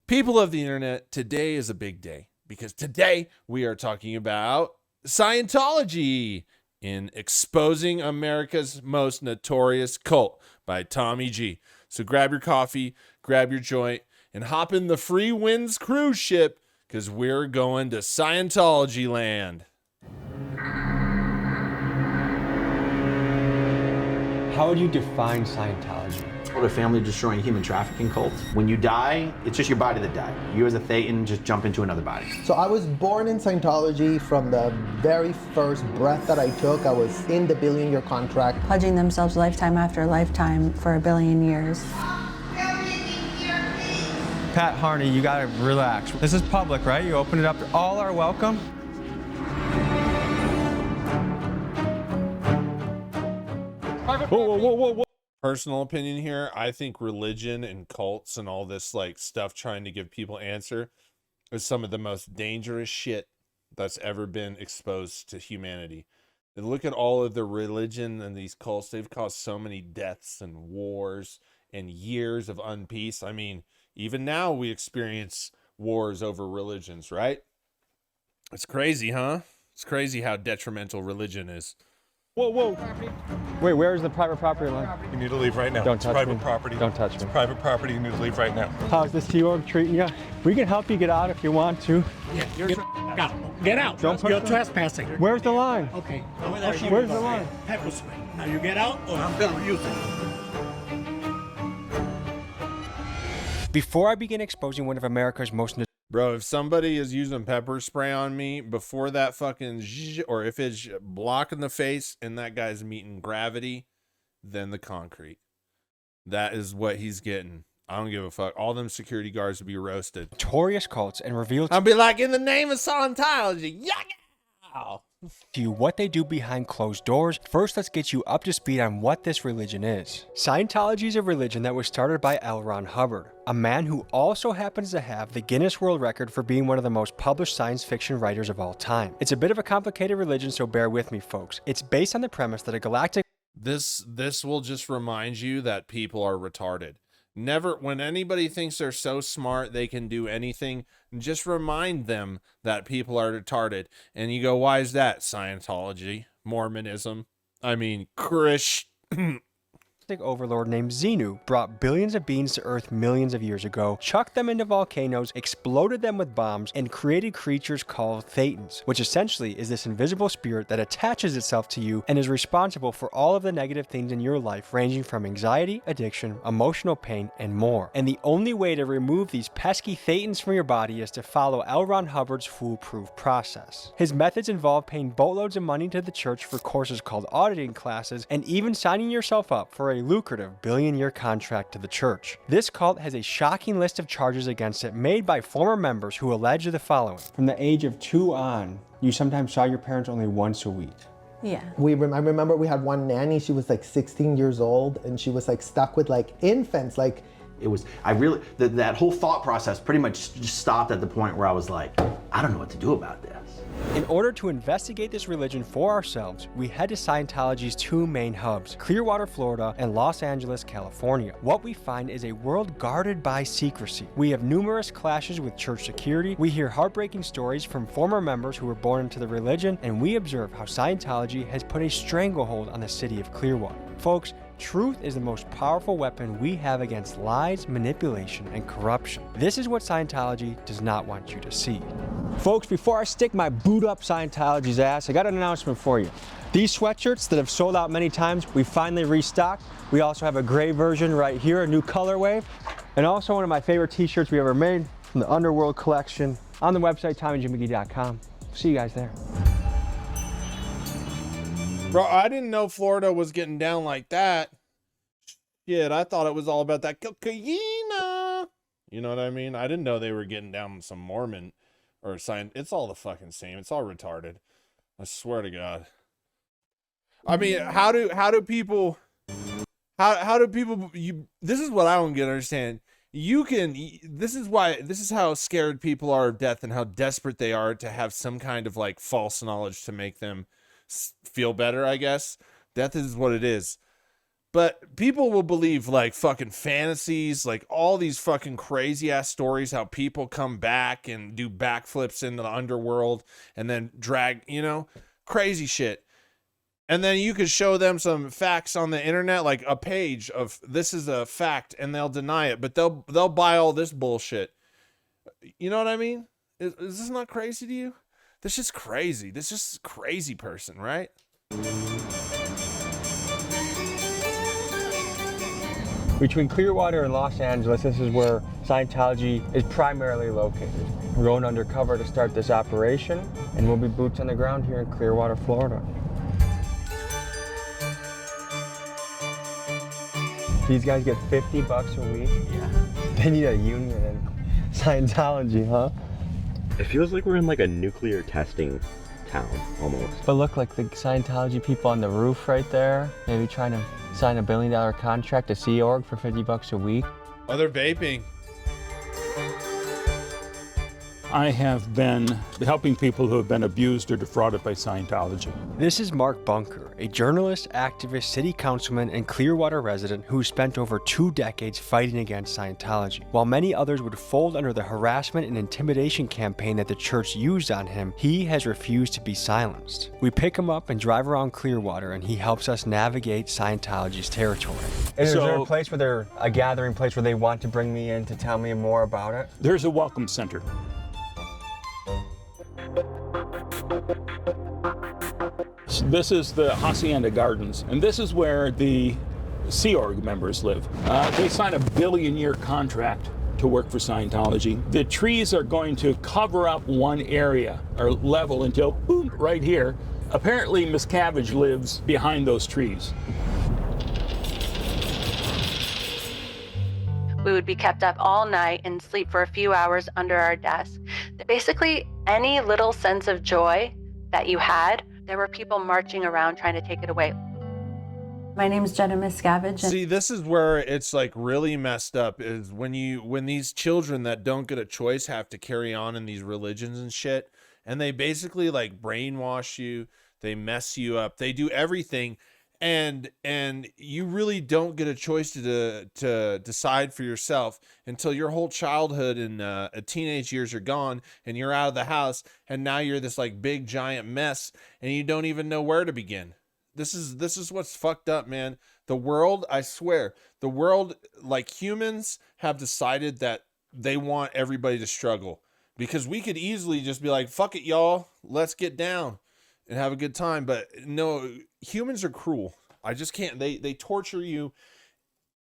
People of the internet, today is a big day because today we are talking about Scientology in Exposing America's Most Notorious Cult by Tommy G. So grab your coffee, grab your joint, and hop in the Free Winds cruise ship because we're going to Scientology land. How would you define Scientology? A family-destroying human trafficking cult. When you die, it's just your body that died. You as a Thetan just jump into another body. So I was born in Scientology. From the very first breath that I took, I was in the billion-year contract. Pledging themselves lifetime after lifetime for a billion years. Pat Harney, you gotta relax. This is public, right? You open it up, all are welcome. Whoa. Personal opinion here, I think religion and cults and all this like stuff trying to give people answer is some of the most dangerous shit that's ever been exposed to humanity. And look at all of the religion and these cults. They've caused so many deaths and wars and years of unpeace. I mean, even now we experience wars over religions, right? It's crazy, huh? It's crazy how detrimental religion is. Whoa. Wait, where is the private property line? You need to leave right now. Don't touch private me. Property. Don't touch It's me. private property. You need to leave right now. How's this T-Org treating you? We can help you get out if you want to. Yeah, get out. Don't You're push trespassing. Where's the line? Okay. Where's the line? Pepper spray. Now you get out or I'm gonna use it. Before I begin exposing one of America's most Bro, if somebody is using pepper spray on me before that fucking or if it's blocking the face and that guy's meeting gravity, then the concrete. That is what he's getting. I don't give a fuck. All them security guards would be roasted. notorious cults and reveal I'll be like, in the name of Scientology. Yeah. to you what they do behind closed doors. First, let's get you up to speed on what this religion is. Scientology is a religion that was started by L. Ron Hubbard, a man who also happens to have the Guinness World Record for being one of the most published science fiction writers of all time. It's a bit of a complicated religion, so bear with me, folks. It's based on the premise that a galactic This will just remind you that people are retarded. Never, when anybody thinks they're so smart they can do anything, just remind them that people are retarded. And you go, why is that? Scientology, Mormonism, I mean, overlord named Xenu brought billions of beings to Earth millions of years ago, chucked them into volcanoes, exploded them with bombs, and created creatures called Thetans, which essentially is this invisible spirit that attaches itself to you and is responsible for all of the negative things in your life, ranging from anxiety, addiction, emotional pain, and more. And the only way to remove these pesky Thetans from your body is to follow L. Ron Hubbard's foolproof process. His methods involve paying boatloads of money to the church for courses called auditing classes, and even signing yourself up for a lucrative billion-year contract to the church. This cult has a shocking list of charges against it made by former members who allege the following. From the age of 2 on, you sometimes saw your parents only once a week. Yeah. I remember we had one nanny. She was like 16 years old, and she was like stuck with like infants. Like It was, that whole thought process pretty much just stopped at the point where I was like, I don't know what to do about this. In order to investigate this religion for ourselves, we head to Scientology's 2 main hubs, Clearwater, Florida, and Los Angeles, California. What we find is a world guarded by secrecy. We have numerous clashes with church security, we hear heartbreaking stories from former members who were born into the religion, and we observe how Scientology has put a stranglehold on the city of Clearwater. Folks, truth is the most powerful weapon we have against lies, manipulation, and corruption. This is what Scientology does not want you to see. Folks, before I stick my boot up Scientology's ass, I got an announcement for you. These sweatshirts that have sold out many times, we finally restocked. We also have a gray version right here, a new colorway, and also one of my favorite t-shirts we ever made from the Underworld collection on the website, TommyJMcGee.com. See you guys there. Bro, I didn't know Florida was getting down like that. Shit, I thought it was all about that cocaine. You know what I mean? I didn't know they were getting down on some Mormon or sign. It's all the fucking same. It's all retarded. I swear to God. I mean, how do people this is what I don't understand. This is how scared people are of death and how desperate they are to have some kind of like false knowledge to make them feel better, I guess. Death is what it is. But people will believe like fucking fantasies, like all these fucking crazy ass stories, how people come back and do backflips into the underworld and then drag, you know, crazy shit. And then you could show them some facts on the internet, like a page of this is a fact, and they'll deny it, but they'll buy all this bullshit. You know what I mean? Is this not crazy to you? This is crazy. This is just crazy person, right? Between Clearwater and Los Angeles, this is where Scientology is primarily located. We're going undercover to start this operation, and we'll be boots on the ground here in Clearwater, Florida. These guys get $50 a week. Yeah. They need a union in Scientology, huh? It feels like we're in like a nuclear testing town, almost. But look, like the Scientology people on the roof right there, maybe trying to sign a $1 billion contract to Sea Org for $50 a week. Oh, they're vaping. I have been helping people who have been abused or defrauded by Scientology. This is Mark Bunker, a journalist, activist, city councilman, and Clearwater resident who spent over 2 decades fighting against Scientology. While many others would fold under the harassment and intimidation campaign that the church used on him, he has refused to be silenced. We pick him up and drive around Clearwater, and he helps us navigate Scientology's territory. Is there a place where they're a gathering place where they want to bring me in to tell me more about it? There's a welcome center. This is the Hacienda Gardens, and this is where the Sea Org members live. They sign a 1 billion-year contract to work for Scientology. The trees are going to cover up one area or level until, boom, right here. Apparently, Miscavige lives behind those trees. We would be kept up all night and sleep for a few hours under our desk. Basically, any little sense of joy that you had, there were people marching around trying to take it away. My name is Jenna Miscavige. See, this is where it's like really messed up, is when these children that don't get a choice have to carry on in these religions and shit, and they basically like brainwash you, they mess you up, they do everything, and you really don't get a choice to decide for yourself until your whole childhood and teenage years are gone, and you're out of the house, and now you're this like big giant mess, and you don't even know where to begin. This is what's fucked up, man. The world, I swear, the world, like humans, have decided that they want everybody to struggle, because we could easily just be like, fuck it, y'all, let's get down and have a good time. But no, humans are cruel. I just can't. They torture you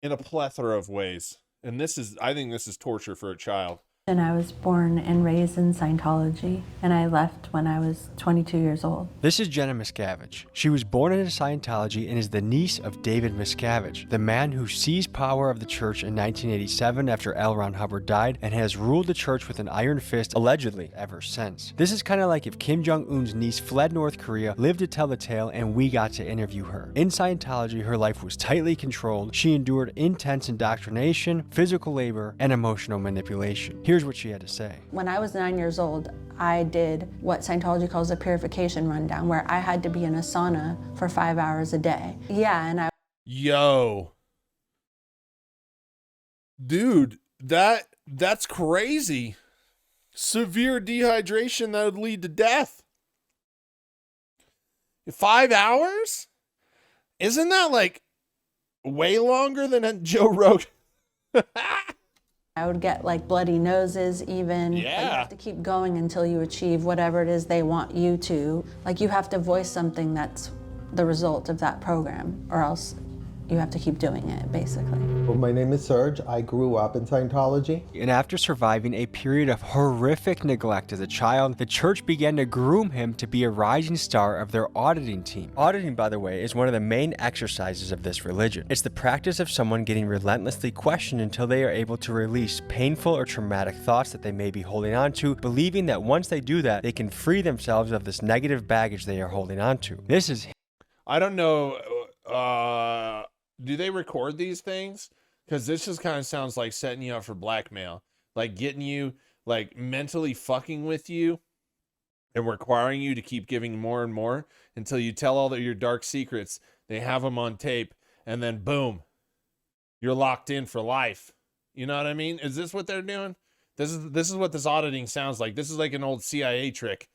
in a plethora of ways, and I think this is torture for a child. And I was born and raised in Scientology, and I left when I was 22 years old. This is Jenna Miscavige. She was born into Scientology and is the niece of David Miscavige, the man who seized power of the church in 1987 after L. Ron Hubbard died and has ruled the church with an iron fist, allegedly, ever since. This is kind of like if Kim Jong-un's niece fled North Korea, lived to tell the tale, and we got to interview her. In Scientology, her life was tightly controlled. She endured intense indoctrination, physical labor, and emotional manipulation. Here's what she had to say. When I was 9 years old, I did what Scientology calls a purification rundown, where I had to be in a sauna for 5 hours a day. Yeah, and Yo. Dude, that's crazy. Severe dehydration that would lead to death. 5 hours? Isn't that like way longer than Joe Rogan? I would get like bloody noses even. Yeah. But you have to keep going until you achieve whatever it is they want you to. Like you have to voice something that's the result of that program, or else you have to keep doing it, basically. Well, my name is Serge. I grew up in Scientology. And after surviving a period of horrific neglect as a child, the church began to groom him to be a rising star of their auditing team. Auditing, by the way, is one of the main exercises of this religion. It's the practice of someone getting relentlessly questioned until they are able to release painful or traumatic thoughts that they may be holding on to, believing that once they do that, they can free themselves of this negative baggage they are holding on to. This is... I don't know. Do they record these things? Because this just kind of sounds like setting you up for blackmail, like getting you, like mentally fucking with you and requiring you to keep giving more and more until you tell all your dark secrets. They have them on tape, and then boom, you're locked in for life. You know what I mean? Is this what they're doing? This is what this auditing sounds like. This is like an old CIA trick.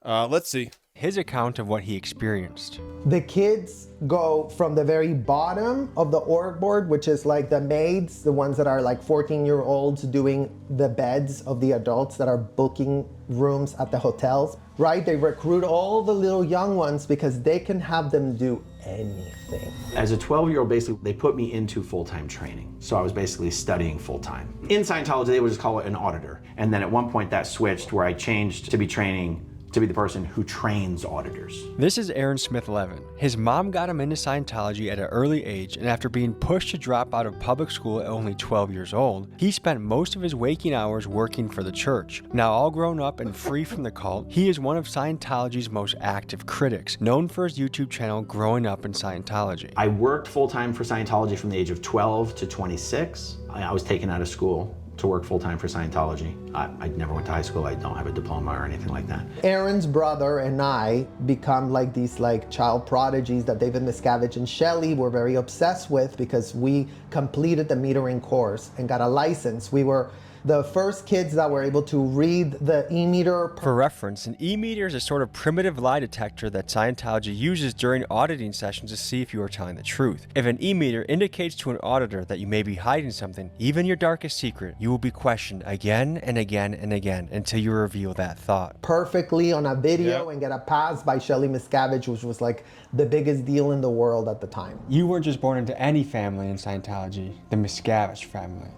Let's see. His account of what he experienced. The kids go from the very bottom of the org board, which is like the maids, the ones that are like 14-year-olds doing the beds of the adults that are booking rooms at the hotels, right? They recruit all the little young ones because they can have them do anything. As a 12-year-old, basically, they put me into full-time training. So I was basically studying full-time. In Scientology, they would just call it an auditor. And then at one point that switched where I changed to be training to be the person who trains auditors. This is Aaron Smith-Levin. His mom got him into Scientology at an early age, and after being pushed to drop out of public school at only 12 years old, he spent most of his waking hours working for the church. Now all grown up and free from the cult, he is one of Scientology's most active critics, known for his YouTube channel Growing Up in Scientology. I worked full-time for Scientology from the age of 12 to 26. I was taken out of school to work full-time for Scientology. I never went to high school. I don't have a diploma or anything like that. Aaron's brother and I become like these like child prodigies that David Miscavige and Shelley were very obsessed with because we completed the metering course and got a license. We were the first kids that were able to read the e-meter. For reference, an e-meter is a sort of primitive lie detector that Scientology uses during auditing sessions to see if you are telling the truth. If an e-meter indicates to an auditor that you may be hiding something, even your darkest secret, you will be questioned again and again and again until you reveal that thought. Perfectly on a video and get a pass by Shelley Miscavige, which was like the biggest deal in the world at the time. You weren't just born into any family in Scientology, the Miscavige family.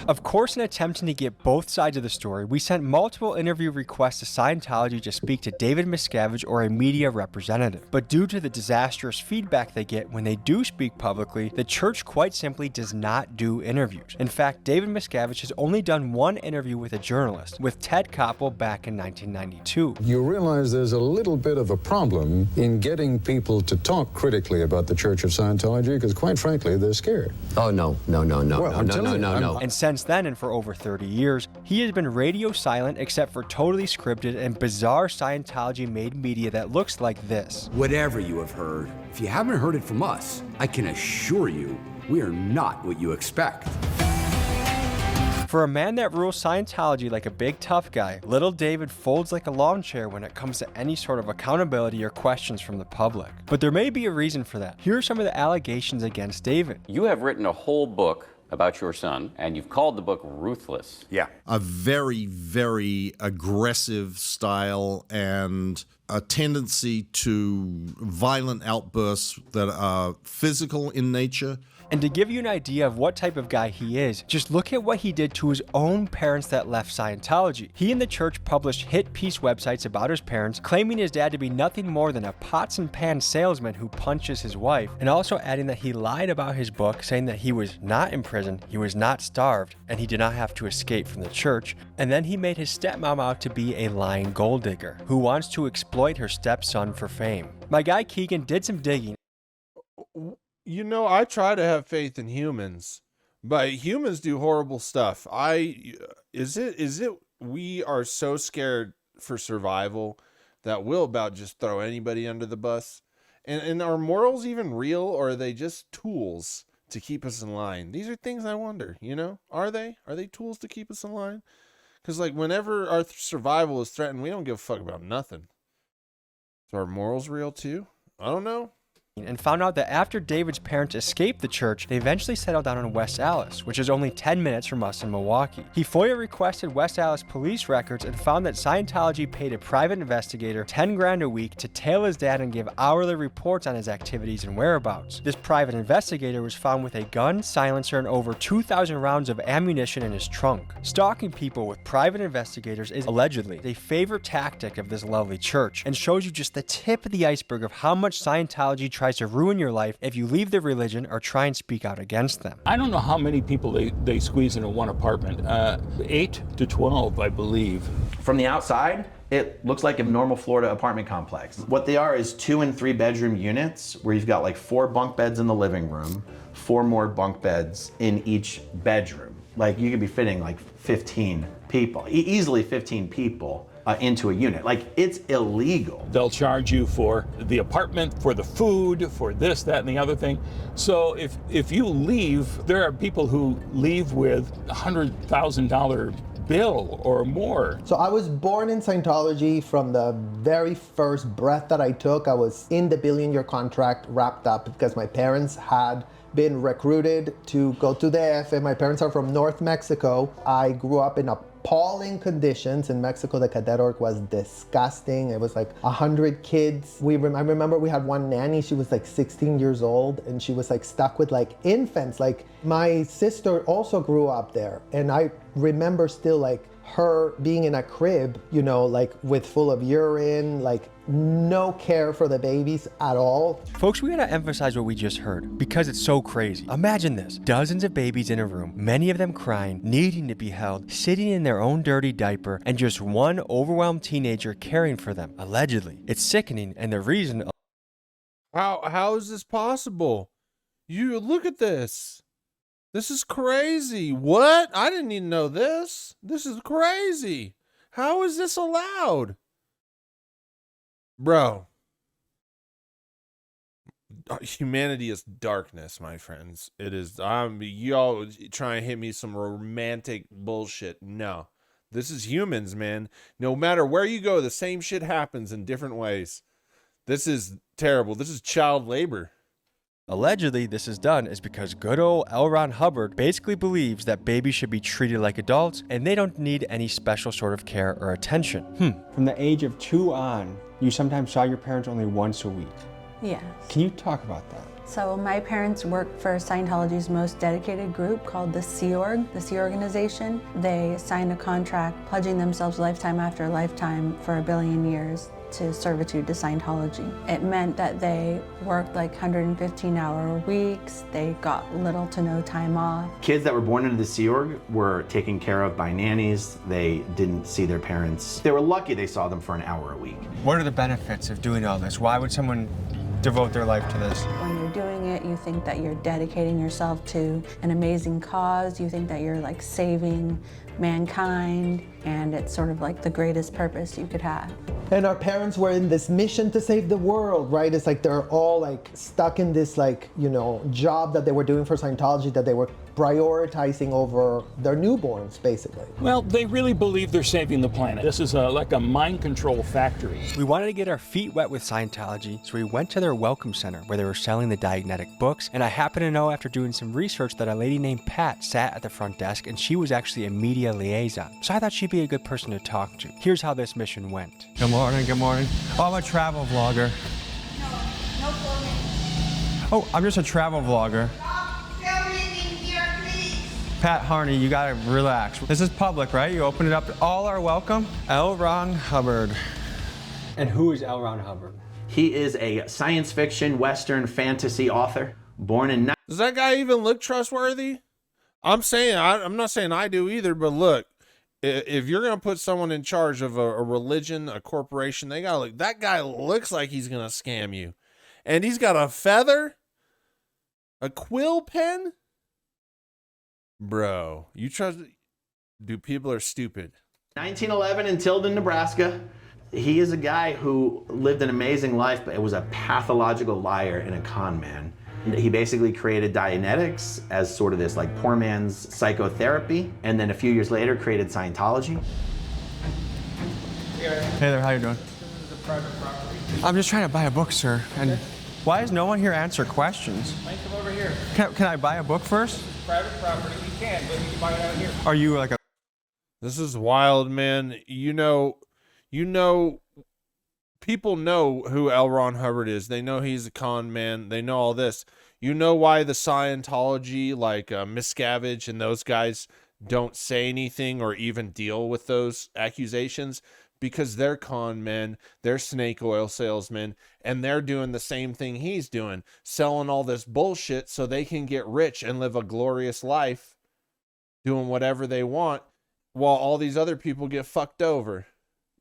Of course, in attempting to get both sides of the story, we sent multiple interview requests to Scientology to speak to David Miscavige or a media representative. But due to the disastrous feedback they get when they do speak publicly, the church quite simply does not do interviews. In fact, David Miscavige has only done one interview with a journalist, with Ted Koppel back in 1992. You realize there's a little bit of a problem in getting people to talk critically about the Church of Scientology, because quite frankly, they're scared. Oh, no. Well, No. And since then, and for over 30 years, he has been radio silent except for totally scripted and bizarre Scientology-made media that looks like this. Whatever you have heard, if you haven't heard it from us, I can assure you, we are not what you expect. For a man that rules Scientology like a big tough guy, little David folds like a lawn chair when it comes to any sort of accountability or questions from the public. But there may be a reason for that. Here are some of the allegations against David. You have written a whole book about your son, and you've called the book Ruthless. Yeah. A very, very aggressive style and a tendency to violent outbursts that are physical in nature. And to give you an idea of what type of guy he is, just look at what he did to his own parents that left Scientology. He and the church published hit piece websites about his parents, claiming his dad to be nothing more than a pots and pans salesman who punches his wife, and also adding that he lied about his book, saying that he was not in prison, he was not starved, and he did not have to escape from the church. And then he made his stepmom out to be a lying gold digger who wants to exploit her stepson for fame. My guy Keegan did some digging. You know, I try to have faith in humans, but humans do horrible stuff. Is it we are so scared for survival that we'll about just throw anybody under the bus? And are morals even real, or are they just tools to keep us in line? These are things I wonder, you know? Are they tools to keep us in line? Because like whenever our survival is threatened, we don't give a fuck about nothing. So are morals real too? I don't know. And found out that after David's parents escaped the church, they eventually settled down in West Allis, which is only 10 minutes from us in Milwaukee. He FOIA requested West Allis police records and found that Scientology paid a private investigator 10 grand a week to tail his dad and give hourly reports on his activities and whereabouts. This private investigator was found with a gun, silencer, and over 2,000 rounds of ammunition in his trunk. Stalking people with private investigators is allegedly a favorite tactic of this lovely church, and shows you just the tip of the iceberg of how much Scientology tries to ruin your life if you leave the religion or try and speak out against them. I don't know how many people they squeeze into one apartment. 8 to 12, I believe. From the outside, it looks like a normal Florida apartment complex. What they are is 2 and 3 bedroom units where you've got like 4 bunk beds in the living room, 4 more bunk beds in each bedroom. Like you could be fitting like 15 people, easily 15 people into a unit. Like, it's illegal. They'll charge you for the apartment, for the food, for this, that, and the other thing. So if you leave, there are people who leave with $100,000 bill or more. So I was born in Scientology. From the very first breath that I took, I was in the billion-year contract wrapped up because my parents had been recruited to go to the AF. My parents are from North Mexico. I grew up in appalling conditions. In Mexico, the cadet org was disgusting. It was like 100 kids. I remember we had one nanny. She was like 16 years old, and she was like stuck with like infants. Like, my sister also grew up there, and I remember still like her being in a crib, you know, like with full of urine, like no care for the babies at all. Folks, we gotta emphasize what we just heard because it's so crazy. Imagine this, dozens of babies in a room, many of them crying, needing to be held, sitting in their own dirty diaper, and just one overwhelmed teenager caring for them, allegedly. It's sickening, and the reason... How is this possible? You look at this. This is crazy. What? I didn't even know this. This is crazy. How is this allowed? Bro. Humanity is darkness, my friends. It is. Y'all try and hit me some romantic bullshit. No. This is humans, man. No matter where you go, the same shit happens in different ways. This is terrible. This is child labor. Allegedly, this is done is because good old L. Ron Hubbard basically believes that babies should be treated like adults and they don't need any special sort of care or attention. From the age of 2 on, you sometimes saw your parents only once a week. Yes. Can you talk about that? So my parents worked for Scientology's most dedicated group called the Sea Org, the Sea Organization. They signed a contract pledging themselves lifetime after lifetime for 1 billion years to servitude to Scientology. It meant that they worked like 115-hour weeks. They got little to no time off. Kids that were born into the Sea Org were taken care of by nannies. They didn't see their parents. They were lucky they saw them for an hour a week. What are the benefits of doing all this? Why would someone devote their life to this? When you're doing it, you think that you're dedicating yourself to an amazing cause. You think that you're like saving mankind, and it's sort of like the greatest purpose you could have. And our parents were in this mission to save the world, right? It's like they're all like stuck in this like, you know, job that they were doing for Scientology that they were prioritizing over their newborns, basically. Well, they really believe they're saving the planet. This is like a mind control factory. We wanted to get our feet wet with Scientology, so we went to their welcome center where they were selling the Diagnetic books, and I happen to know after doing some research that a lady named Pat sat at the front desk, and she was actually a media liaison, so I thought she'd be a good person to talk to. Here's how this mission went. Good morning, good morning. Oh, I'm a travel vlogger. No filming. Oh, I'm just a travel vlogger. Stop filming in here, please. Pat Harney, you gotta relax. This is public, right? You open it up. All are welcome. L. Ron Hubbard. And who is L. Ron Hubbard? He is a science fiction, Western fantasy author, born in... Does that guy even look trustworthy? I'm not saying I do either, but look, if you're going to put someone in charge of a religion, a corporation, they got to look, that guy looks like he's going to scam you. And he's got a feather, a quill pen. Bro, you trust, dude, people are stupid. 1911 in Tilden, Nebraska. He is a guy who lived an amazing life, but it was a pathological liar and a con man. He basically created Dianetics as sort of this like poor man's psychotherapy, and then a few years later created Scientology. Hey there, how you doing? This is a private property. I'm just trying to buy a book, sir. And why does no one here answer questions? Might come over here. Can I buy a book first? This is private property. You can, but you can buy it out here. Are you like a... This is wild, man. You know, people know who L. Ron Hubbard is. They know he's a con man. They know all this. You know why the Scientology, like Miscavige and those guys, don't say anything or even deal with those accusations? Because they're con men, they're snake oil salesmen, and they're doing the same thing he's doing, selling all this bullshit so they can get rich and live a glorious life, doing whatever they want, while all these other people get fucked over.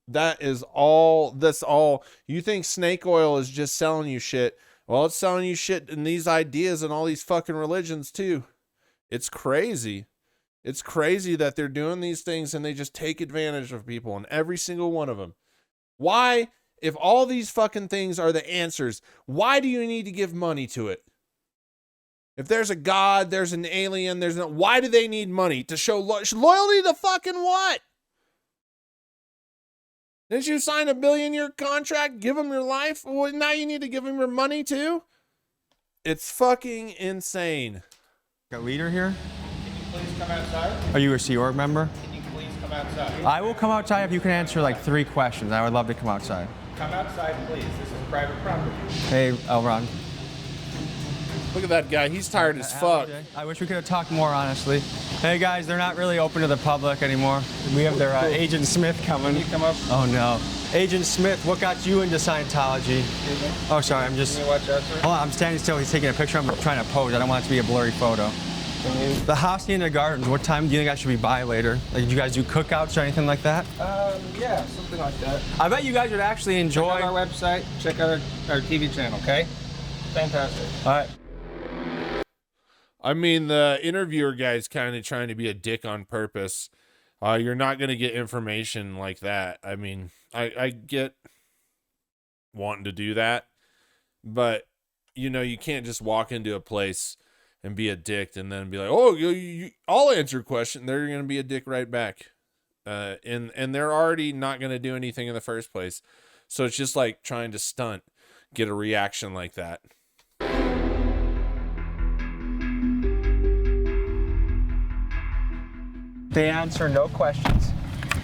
That's all. You think snake oil is just selling you shit. Well, it's selling you shit in these ideas and all these fucking religions too. It's crazy. It's crazy that they're doing these things and they just take advantage of people, and every single one of them. Why, if all these fucking things are the answers, why do you need to give money to it? If there's a God, there's an alien, why do they need money? To show loyalty to fucking what? Didn't you sign a billion-year contract? Give them your life? Well, now you need to give them your money too? It's fucking insane. Got a leader here? Can you please come outside? Are you a Sea Org member? Can you please come outside? I will come outside if you can answer like 3 questions. I would love to come outside. Come outside, please. This is private property. Hey, Elron. Look at that guy. He's tired as fuck. I wish we could have talked more, honestly. Hey, guys, they're not really open to the public anymore. We have their Agent Smith coming. Can you come up? Oh, no. Agent Smith, what got you into Scientology? Oh, sorry, I'm just... Can you watch out, sir? Hold on, I'm standing still. He's taking a picture. I'm trying to pose. I don't want it to be a blurry photo. The Hacienda Gardens, what time do you think I should be by later? Like, did you guys do cookouts or anything like that? Yeah, something like that. I bet you guys would actually enjoy... Check out our website. Check out our TV channel, okay? Fantastic. All right. I mean, the interviewer guy's kind of trying to be a dick on purpose. You're not going to get information like that. I mean, I get wanting to do that, but, you know, you can't just walk into a place and be a dick and then be like, oh, I'll answer your question. They're going to be a dick right back. And they're already not going to do anything in the first place. So it's just like trying to stunt, get a reaction like that. They answer no questions.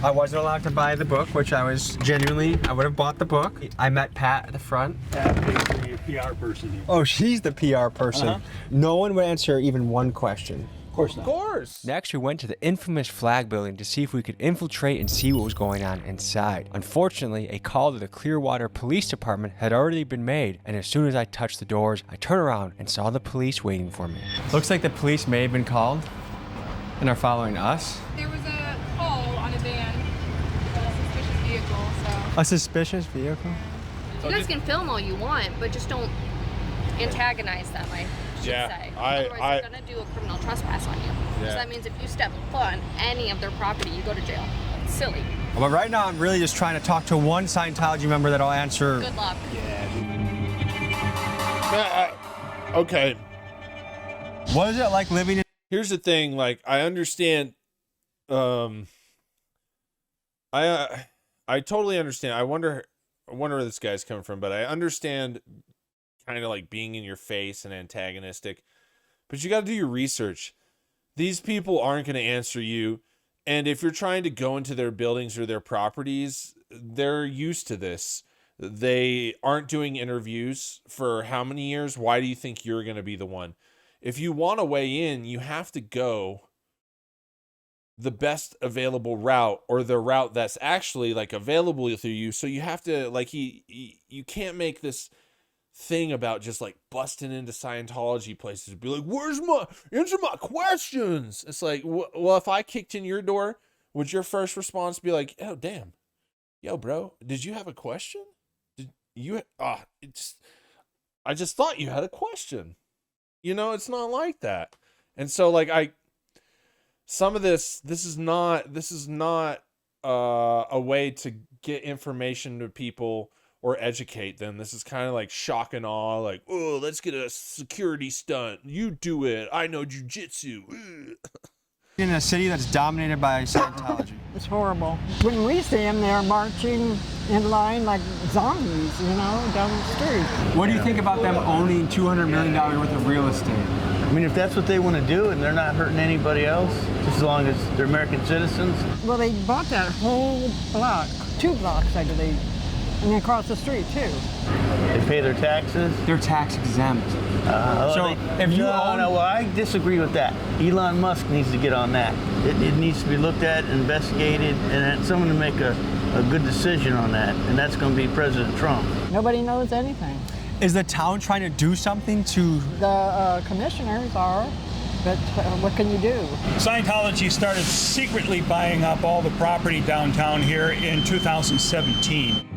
I wasn't allowed to buy the book, which I would have bought the book. I met Pat at the front. Pat basically a PR person here. Oh, she's the PR person. No one would answer even one question. Of course not. Of course. Next, we went to the infamous flag building to see if we could infiltrate and see what was going on inside. Unfortunately, a call to the Clearwater Police Department had already been made, and as soon as I touched the doors, I turned around and saw the police waiting for me. Looks like the police may have been called and are following us. There was a call on a van, a suspicious vehicle, so. A suspicious vehicle? You guys can film all you want, but just don't antagonize them, I should say. Otherwise, they're gonna do a criminal trespass on you. So that means if you step foot on any of their property, you go to jail. It's silly. But right now, I'm really just trying to talk to one Scientology member that'll answer. Good luck. Okay. What is it like living in? Here's the thing, like, I understand, I totally understand. I wonder where this guy's coming from, but I understand kind of like being in your face and antagonistic, but you got to do your research. These people aren't going to answer you. And if you're trying to go into their buildings or their properties, they're used to this. They aren't doing interviews for how many years? Why do you think you're going to be the one? If you want to weigh in, you have to go the best available route, or the route that's actually like available to you. So you have to, like, you can't make this thing about just like busting into Scientology places and be like, answer my questions. It's like, well, if I kicked in your door, would your first response be like, oh, damn, yo, bro, did you have a question? Did you, I just thought you had a question. You know, it's not like that. And so, like, some of this is not a way to get information to people or educate them. This is kind of like shock and awe, like, oh, let's get a security stunt. You do it. I know jujitsu. In a city that's dominated by Scientology. It's horrible. When we see them, they're marching in line like zombies, you know, down the street. What do you think about them owning $200 million worth of real estate? I mean, if that's what they want to do and they're not hurting anybody else, just as long as they're American citizens. Well, they bought that whole block, 2 blocks, I believe, and then across the street, too. They pay their taxes. They're tax exempt. Well, I disagree with that. Elon Musk needs to get on that. It needs to be looked at, investigated, and someone to make a good decision on that, and that's going to be President Trump. Nobody knows anything. Is the town trying to do something to... The commissioners are, but what can you do? Scientology started secretly buying up all the property downtown here in 2017.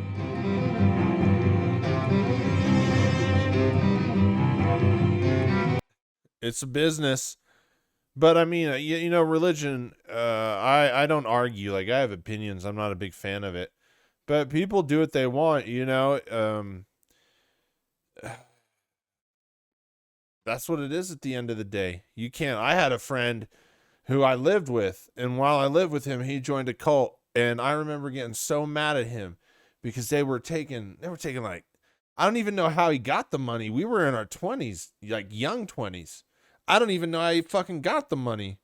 It's a business, But I mean, you know, religion, I don't argue. Like, I have opinions. I'm not a big fan of it. But people do what they want, you know. That's what it is at the end of the day. You can't. I had a friend who I lived with, and while I lived with him, he joined a cult, and I remember getting so mad at him because they were taking like, I don't even know how he got the money. We were in our 20s, like young 20s. I don't even know how he fucking got the money.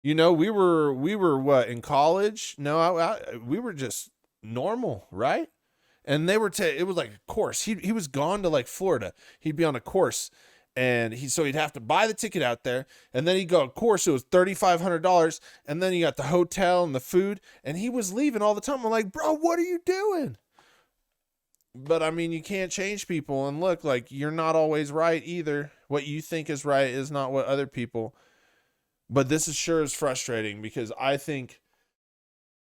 You know, we were what, in college? No, we were just normal, right? And they were it was like a course. He was gone to like Florida. He'd be on a course, and he'd have to buy the ticket out there, and then he'd go, of course, it was $3,500, and then you got the hotel and the food, and he was leaving all the time. I'm like, bro, what are you doing? But I mean, you can't change people, and look, like, you're not always right either. What you think is right is not what other people. But this is sure is frustrating because I think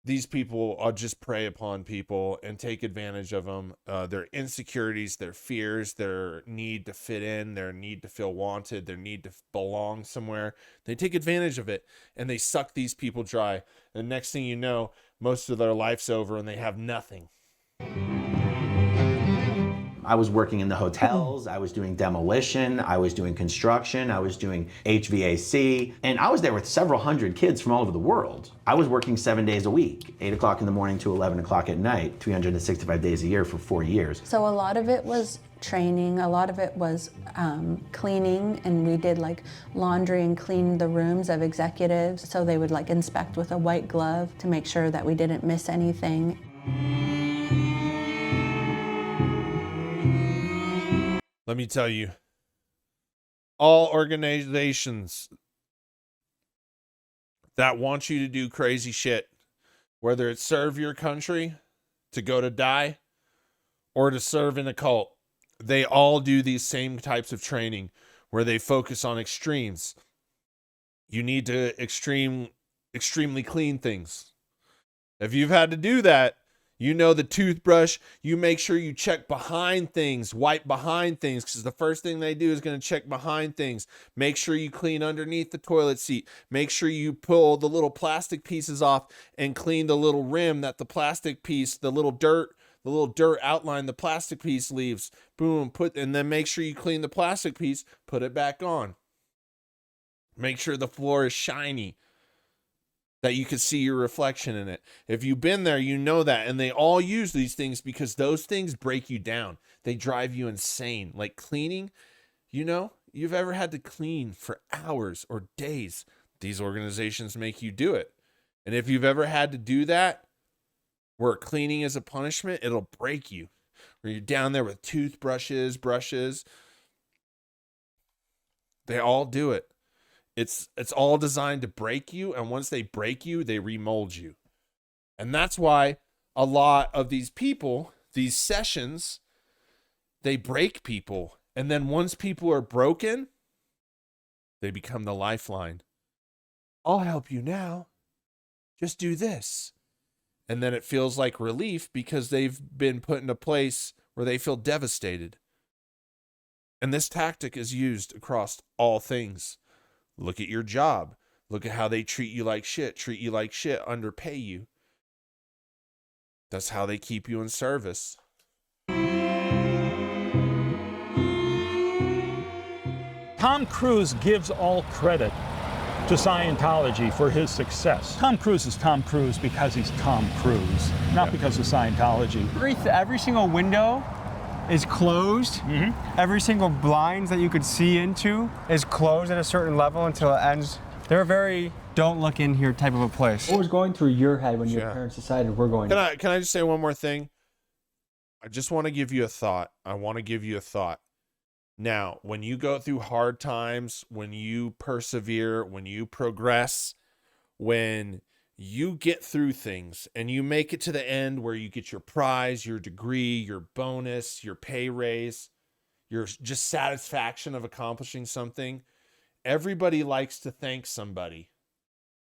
these people are just prey upon people and take advantage of them. Their insecurities, their fears, their need to fit in, their need to feel wanted, their need to belong somewhere. They take advantage of it and they suck these people dry. And next thing you know, most of their life's over and they have nothing. I was working in the hotels, I was doing demolition, I was doing construction, I was doing HVAC, and I was there with several hundred kids from all over the world. I was working 7 days a week, 8 o'clock in the morning to 11 o'clock at night, 365 days a year for 4 years. So a lot of it was training, a lot of it was cleaning, and we did like laundry and clean the rooms of executives, so they would like inspect with a white glove to make sure that we didn't miss anything. Let me tell you, all organizations that want you to do crazy shit, whether it's serve your country to go to die or to serve in a cult, they all do these same types of training where they focus on extremes. You need to extremely clean things. If you've had to do that, you know, the toothbrush, you make sure you check behind things, wipe behind things, because the first thing they do is going to check behind things. Make sure you clean underneath the toilet seat. Make sure you pull the little plastic pieces off and clean the little rim that the plastic piece, the little dirt outline the plastic piece leaves. Boom, and then make sure you clean the plastic piece, put it back on. Make sure the floor is shiny, that you can see your reflection in it. If you've been there, you know that. And they all use these things because those things break you down. They drive you insane. Like cleaning, you know, you've ever had to clean for hours or days. These organizations make you do it. And if you've ever had to do that, where cleaning is a punishment, it'll break you. Where you're down there with toothbrushes, brushes. They all do it. It's all designed to break you, and once they break you, they remold you. And that's why a lot of these people, these sessions, they break people. And then once people are broken, they become the lifeline. I'll help you now. Just do this. And then it feels like relief because they've been put in a place where they feel devastated. And this tactic is used across all things. Look at your job. Look at how they treat you like shit, underpay you. That's how they keep you in service. Tom Cruise gives all credit to Scientology for his success. Tom Cruise is Tom Cruise because he's Tom Cruise, not because of Scientology. Every single window is closed. Every single blinds that you could see into is closed at a certain level until it ends. They're a very don't look in here type of a place. What was going through your head when your parents decided we're going? Can I just say one more thing? I just want to give you a thought. Now, when you go through hard times, when you persevere, when you progress, when you get through things and you make it to the end where you get your prize, your degree, your bonus, your pay raise, your just satisfaction of accomplishing something, everybody likes to thank somebody.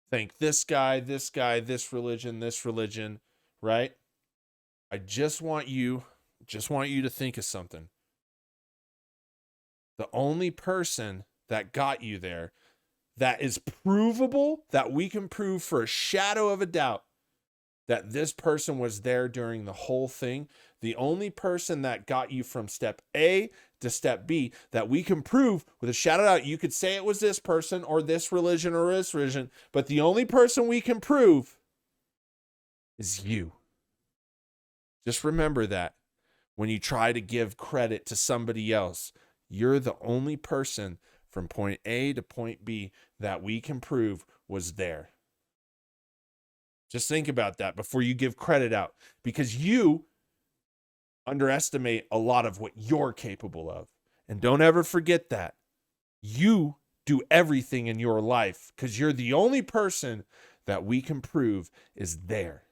Thank this guy, this religion, right? I just want you to think of something. The only person that got you there, that is provable, that we can prove for a shadow of a doubt that this person was there during the whole thing, the only person that got you from step A to step B that we can prove with a shadow of doubt, you could say it was this person or this religion or this religion, but the only person we can prove is you. Just remember that when you try to give credit to somebody else, you're the only person from point A to point B that we can prove was there. Just think about that before you give credit out, because you underestimate a lot of what you're capable of. And don't ever forget that. You do everything in your life because you're the only person that we can prove is there.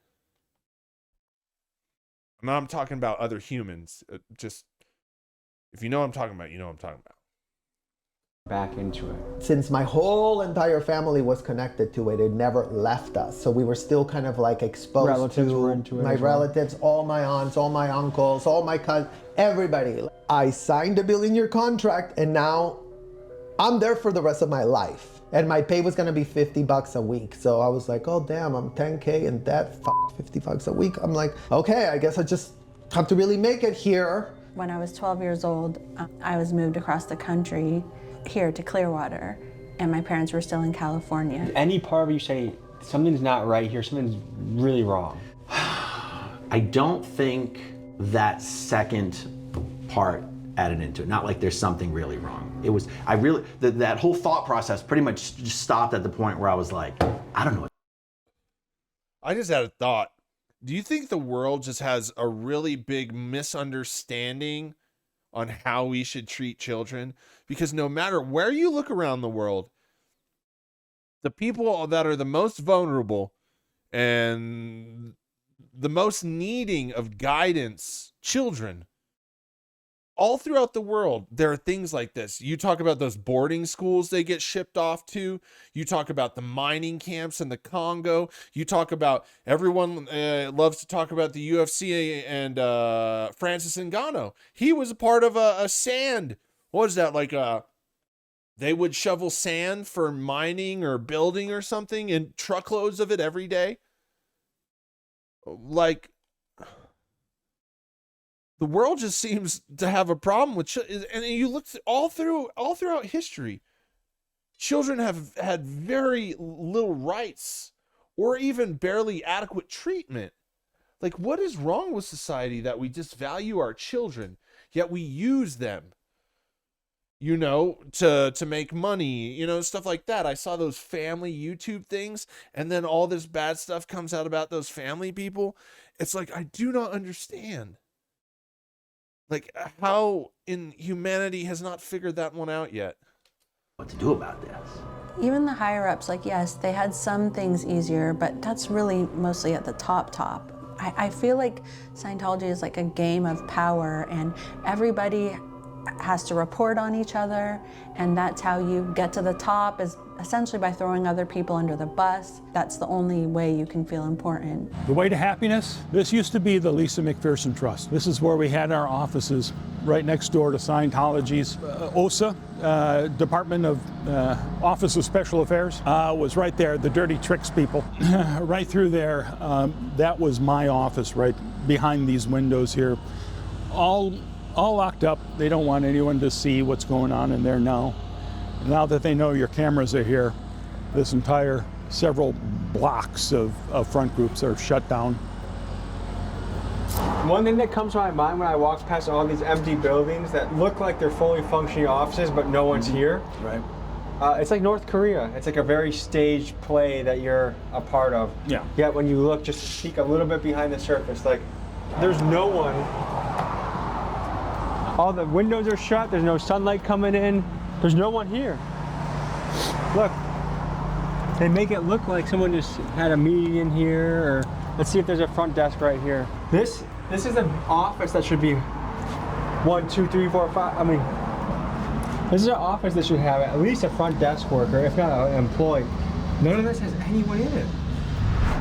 I'm talking about other humans. Just, if you know what I'm talking about, you know what I'm talking about. Back into it. Since my whole entire family was connected to it, it never left us. So we were still kind of like exposed Relatives to were into it my as well. relatives, all my aunts, all my uncles, all my cousins, everybody. I signed a 1 billion-year contract and now I'm there for the rest of my life. And my pay was gonna be $50 a week. So I was like, oh damn, I'm 10K in debt, $50 a week. I'm like, okay, I guess I just have to really make it here. When I was 12 years old, I was moved across the country here to Clearwater, and my parents were still in California. Any part of you say, something's not right here, something's really wrong? I don't think that second part added into it. Not like there's something really wrong. It was, that whole thought process pretty much just stopped at the point where I was like, I don't know. I just had a thought. Do you think the world just has a really big misunderstanding on how we should treat children? Because no matter where you look around the world, the people that are the most vulnerable and the most needing of guidance, children, all throughout the world, there are things like this. You talk about those boarding schools they get shipped off to. You talk about the mining camps in the Congo. You talk about, everyone loves to talk about the UFC and Francis Ngannou. He was a part of a sand. What was that? Like they would shovel sand for mining or building or something, and truckloads of it every day. Like, the world just seems to have a problem with and you look all throughout history, children have had very little rights or even barely adequate treatment. Like, what is wrong with society that we just value our children, yet we use them, you know, to make money, you know, stuff like that. I saw those family YouTube things, and then all this bad stuff comes out about those family people. It's like, I do not understand. Like, how in humanity has not figured that one out yet. What to do about this? Even the higher ups, like, yes, they had some things easier, but that's really mostly at the top. I feel like Scientology is like a game of power, and everybody has to report on each other, and that's how you get to the top, is essentially by throwing other people under the bus. That's the only way you can feel important. The way to happiness? This used to be the Lisa McPherson Trust. This is where we had our offices, right next door to Scientology's OSA, Department of Office of Special Affairs, was right there. The dirty tricks people, right through there. That was my office, right behind these windows here. All locked up. They don't want anyone to see what's going on in there now. Now that they know your cameras are here, this entire several blocks of front groups are shut down. One thing that comes to my mind when I walk past all these empty buildings that look like they're fully functioning offices, but no one's here. Right. It's like North Korea. It's like a very staged play that you're a part of. Yeah. Yet when you look, just peek a little bit behind the surface, like there's no one. All the windows are shut. There's no sunlight coming in. There's no one here. Look, they make it look like someone just had a meeting in here, or let's see if there's a front desk right here. This is an office that should be 1, 2, 3, 4, 5. I mean, this is an office that should have at least a front desk worker, if not an employee. None of this has anyone in it.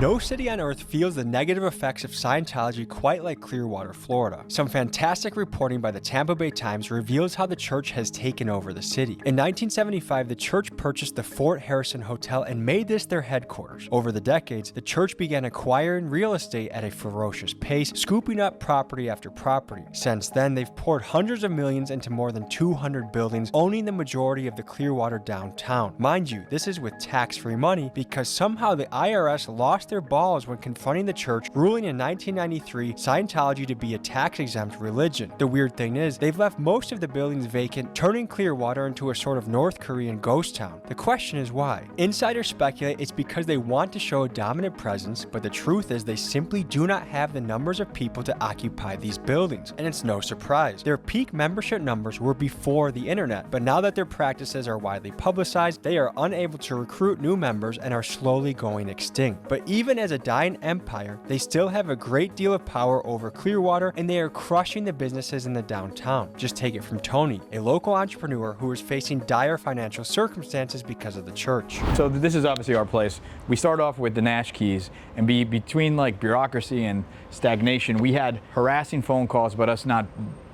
No city on earth feels the negative effects of Scientology quite like Clearwater, Florida. Some fantastic reporting by the Tampa Bay Times reveals how the church has taken over the city. In 1975, the church purchased the Fort Harrison Hotel and made this their headquarters. Over the decades, the church began acquiring real estate at a ferocious pace, scooping up property after property. Since then, they've poured hundreds of millions into more than 200 buildings, owning the majority of the Clearwater downtown. Mind you, this is with tax-free money because somehow the IRS lost their balls when confronting the church, ruling in 1993 Scientology to be a tax-exempt religion. The weird thing is, they've left most of the buildings vacant, turning Clearwater into a sort of North Korean ghost town. The question is why? Insiders speculate it's because they want to show a dominant presence, but the truth is they simply do not have the numbers of people to occupy these buildings. And it's no surprise. Their peak membership numbers were before the internet, but now that their practices are widely publicized, they are unable to recruit new members and are slowly going extinct. But even as a dying empire, they still have a great deal of power over Clearwater, and they are crushing the businesses in the downtown. Just take it from Tony, a local entrepreneur who is facing dire financial circumstances because of the church. So this is obviously our place. We start off with the Nash keys, and between like bureaucracy and stagnation, we had harassing phone calls about us not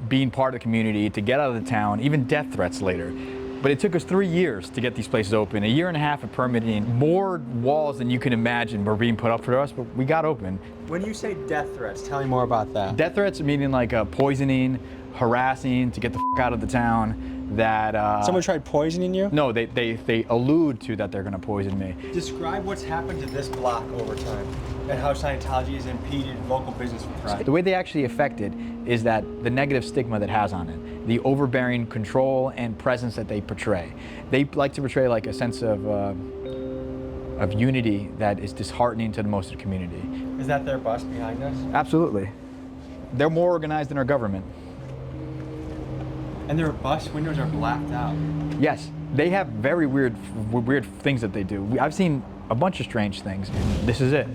being part of the community, to get out of the town, even death threats later. But it took us 3 years to get these places open, a year and a half of permitting. More walls than you can imagine were being put up for us, but we got open. When you say death threats, tell me more about that. Death threats meaning like poisoning, harassing, to get the f out of the town. That someone tried poisoning you? No, they allude to that they're gonna poison me. Describe what's happened to this block over time and how Scientology has impeded local business for pride. The way they actually affect it is that the negative stigma that has on it, the overbearing control and presence that they portray. They like to portray like a sense of unity that is disheartening to most of the community. Is that their bus behind us? Absolutely. They're more organized than our government. And their bus windows are blacked out. Yes, they have very weird things that they do. I've seen a bunch of strange things. This is it.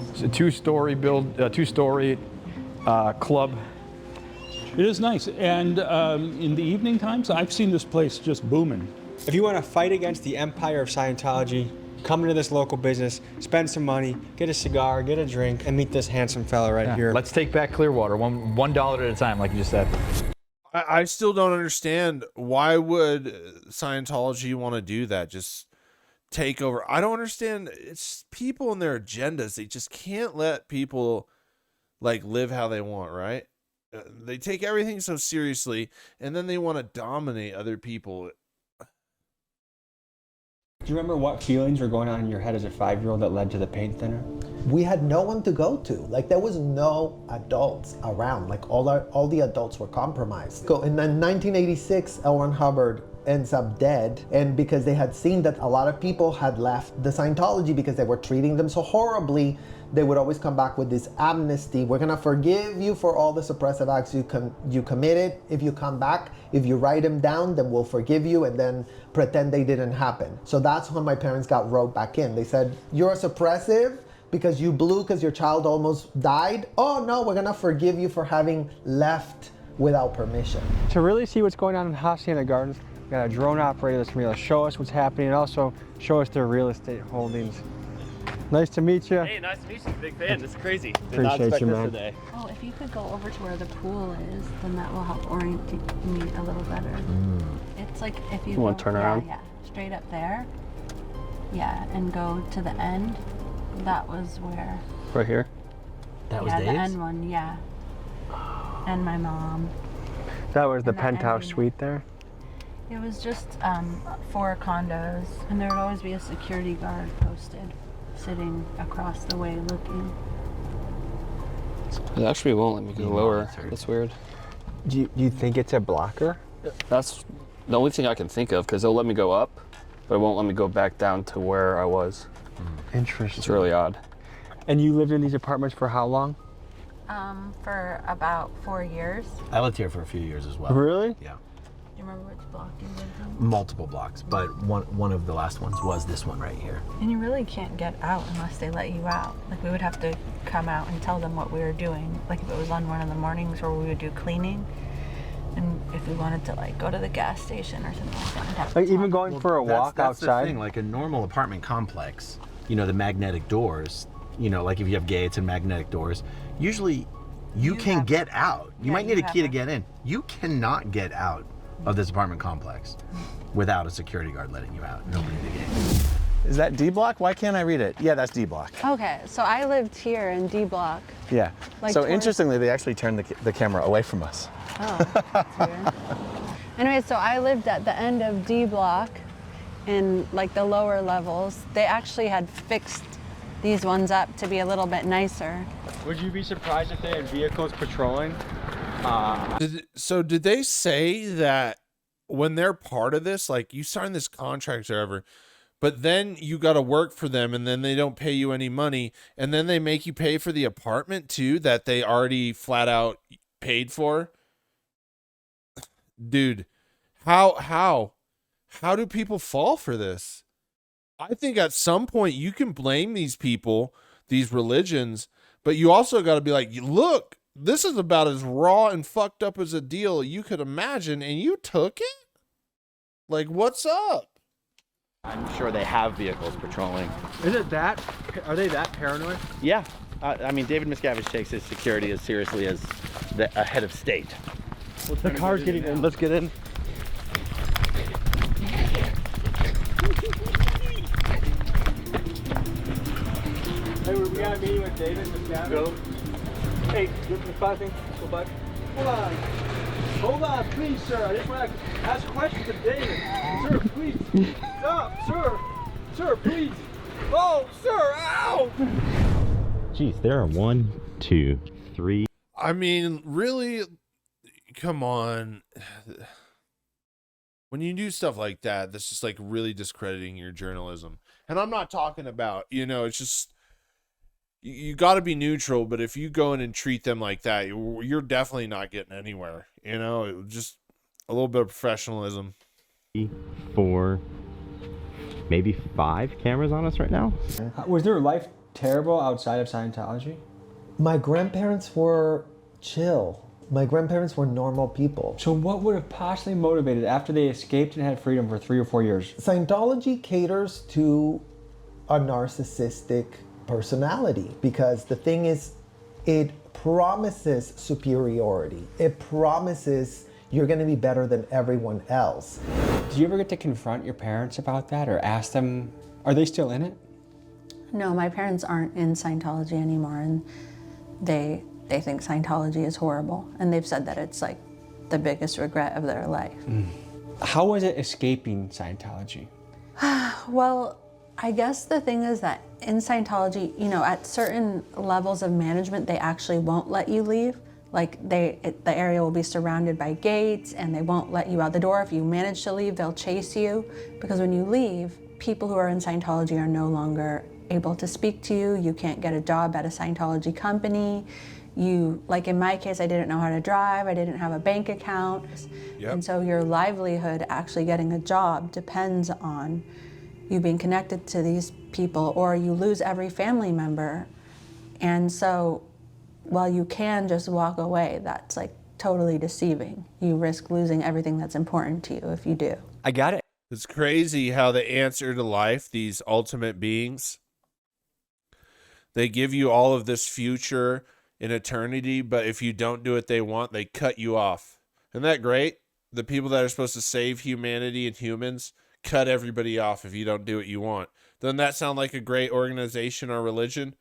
It's a two-story club. It is nice, and in the evening times, I've seen this place just booming. If you want to fight against the empire of Scientology, come into this local business, spend some money, get a cigar, get a drink, and meet this handsome fella right here. Let's take back Clearwater, $1 at a time, like you just said. I still don't understand, why would Scientology want to do that? Just take over. I don't understand. It's people and their agendas. They just can't let people like live how they want, right? They take everything so seriously, and then they want to dominate other people. Do you remember what feelings were going on in your head as a 5-year-old that led to the paint thinner? We had no one to go to. Like, there was no adults around. Like, all the adults were compromised. In 1986, L. Ron Hubbard ends up dead, and because they had seen that a lot of people had left the Scientology because they were treating them so horribly, they would always come back with this amnesty. We're gonna forgive you for all the suppressive acts you committed. If you come back, if you write them down, then we'll forgive you, and then pretend they didn't happen. So that's when my parents got roped back in. They said, you're suppressive because you blew because your child almost died. Oh no, we're gonna forgive you for having left without permission. To really see what's going on in Hacienda Gardens, we got a drone operator that's gonna be able to show us what's happening and also show us their real estate holdings. Nice to meet you. Hey, nice to meet you. Big fan. This is crazy. Did Appreciate not expect you, this man. today. Oh, if you could go over to where the pool is, then that will help orient me a little better. It's like if you want to turn around? Yeah, straight up there. Yeah, and go to the end. That was where. Right here? That was the end one, yeah. And my mom. That was the And that penthouse ending. suite there? It was just 4 condos, and there would always be a security guard posted, sitting across the way looking. It actually won't let me go lower. That's weird. Do you think it's a blocker? That's the only thing I can think of, because it'll let me go up, but it won't let me go back down to where I was. Interesting. It's really odd. And you lived in these apartments for how long? For about 4 years. I lived here for a few years as well. Really? Yeah. Do you remember which block you lived in? Multiple blocks, but one of the last ones was this one right here. And you really can't get out unless they let you out. Like, we would have to come out and tell them what we were doing. Like, if it was on one of the mornings where we would do cleaning, and if we wanted to, like, go to the gas station or something like that. We'd have to Like, even talk. going for a walk That's outside? the thing, like a normal apartment complex, the magnetic doors, like if you have gates and magnetic doors, usually you can get out. You might need a key to get in. You cannot get out of this apartment complex without a security guard letting you out and opening the gate. Is that D block? Why can't I read it? Yeah, that's D block. Okay, so I lived here in D block. Yeah. Like so towards... interestingly, they actually turned the camera away from us. Oh, that's weird. Anyway, so I lived at the end of D block in like the lower levels. They actually had fixed these ones up to be a little bit nicer. Would you be surprised if they had vehicles patrolling? Did they say that when they're part of this, like you sign this contract or whatever, but then you got to work for them and then they don't pay you any money and then they make you pay for the apartment too that they already flat out paid for? Dude, how do people fall for this? I think at some point you can blame these people, these religions, but you also got to be like, look, this is about as raw and fucked up as a deal you could imagine, and you took it? Like, what's up? I'm sure they have vehicles patrolling. Are they that paranoid? Yeah. I mean, David Miscavige takes his security as seriously as a head of state. The car's getting in. Let's get in. Hey, we got a meeting with David Miscavige. Go. Hey, get the flashing. Go back. Hold on, please, sir. I just want to ask questions of David. Sir, please. Stop, sir. Sir, please. Oh, sir, ow! Jeez, there are 1, 2, 3. I mean, really, come on. When you do stuff like that, that's just like really discrediting your journalism. And I'm not talking about, it's just, you got to be neutral, but if you go in and treat them like that, you're definitely not getting anywhere. Just a little bit of professionalism. 4, maybe 5 cameras on us right now. Was their life terrible outside of Scientology? My grandparents were chill. My grandparents were normal people. So what would have possibly motivated after they escaped and had freedom for 3 or 4 years? Scientology caters to a narcissistic personality because the thing is, it promises superiority. It promises you're going to be better than everyone else. Do you ever get to confront your parents about that or ask them, are they still in it? No, my parents aren't in Scientology anymore, and they think Scientology is horrible, and they've said that it's like the biggest regret of their life. How was it escaping Scientology? Well, I guess the thing is that in Scientology, at certain levels of management, they actually won't let you leave. Like the area will be surrounded by gates and they won't let you out the door. If you manage to leave, they'll chase you, because when you leave, people who are in Scientology are no longer able to speak to you. You can't get a job at a Scientology company. Like in my case, I didn't know how to drive, I didn't have a bank account. Yep. And so your livelihood actually getting a job depends on you being connected to these people, or you lose every family member. And so while you can just walk away, that's like totally deceiving. You risk losing everything that's important to you if you do. I got it. It's crazy how the answer to life, these ultimate beings, they give you all of this future in eternity, but if you don't do what they want, they cut you off. Isn't that great? The people that are supposed to save humanity and humans cut everybody off if you don't do what you want. Doesn't that sound like a great organization or religion?